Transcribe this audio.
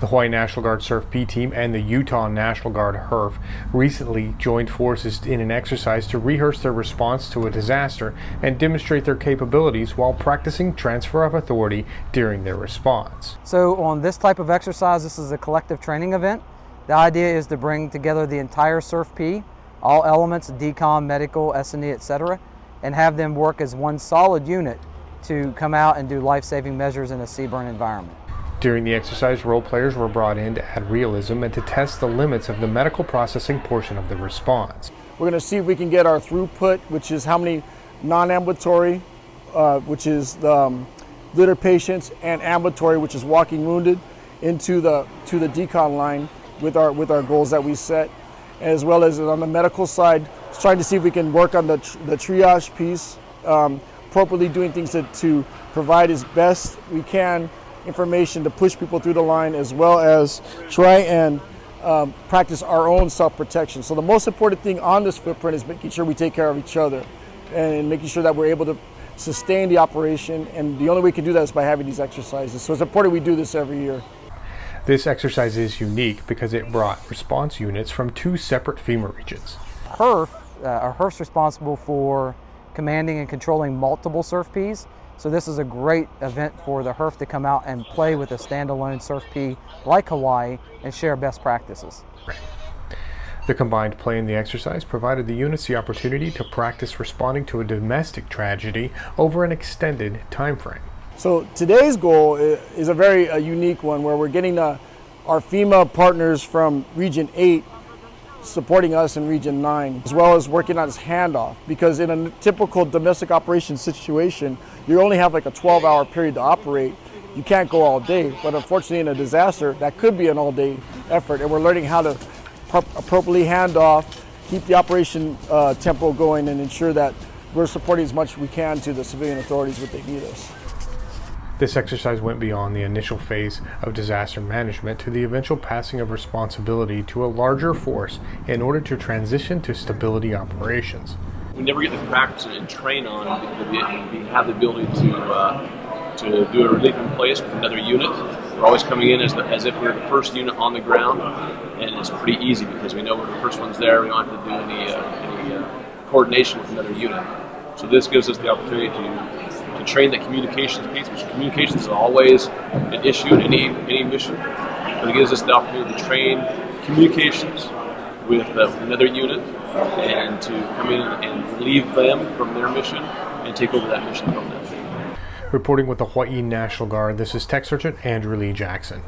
The Hawaii National Guard CERF-P team and the Utah National Guard HERF recently joined forces in an exercise to rehearse their response to a disaster and demonstrate their capabilities while practicing transfer of authority during their response. So on this type of exercise, this is a collective training event. The idea is to bring together the entire CERF-P, all elements, decom, medical, S&E, etc., and have them work as one solid unit to come out and do life-saving measures in a sea burn environment. During the exercise, role players were brought in to add realism and to test the limits of the medical processing portion of the response. We're going to see if we can get our throughput, which is how many non-ambulatory, which is the litter patients, and ambulatory, which is walking wounded, into the decon line with our goals that we set, as well as on the medical side, trying to see if we can work on the triage piece, appropriately doing things to provide as best we can information to push people through the line, as well as try and practice our own self-protection. So the most important thing on this footprint is making sure we take care of each other and making sure that we're able to sustain the operation, and the only way we can do that is by having these exercises. So it's important we do this every year. This exercise is unique because it brought response units from two separate FEMA regions. HERF's responsible for commanding and controlling multiple CERF-Ps. So this is a great event for the HERF to come out and play with a standalone CERF-P like Hawaii and share best practices. The combined play in the exercise provided the units the opportunity to practice responding to a domestic tragedy over an extended time frame. So today's goal is a very unique one, where we're getting our FEMA partners from Region 8 supporting us in Region 9, as well as working on this handoff, because in a typical domestic operations situation, you only have like a 12-hour period to operate. You can't go all day, but unfortunately in a disaster, that could be an all-day effort, and we're learning how to appropriately hand off, keep the operation tempo going, and ensure that we're supporting as much as we can to the civilian authorities when they need us. This exercise went beyond the initial phase of disaster management to the eventual passing of responsibility to a larger force in order to transition to stability operations. We never get to practice and train on it. We have the ability to do a relief in place with another unit. We're always coming in as if we're the first unit on the ground, and it's pretty easy because we know we're the first ones there. We don't have to do any coordination with another unit. So this gives us the opportunity to train the communications piece, which communications is always an issue in any mission, but it gives us the opportunity to train communications with another unit and to come in and relieve them from their mission and take over that mission from them. Reporting with the Hawaii National Guard, this is Tech Sergeant Andrew Lee Jackson.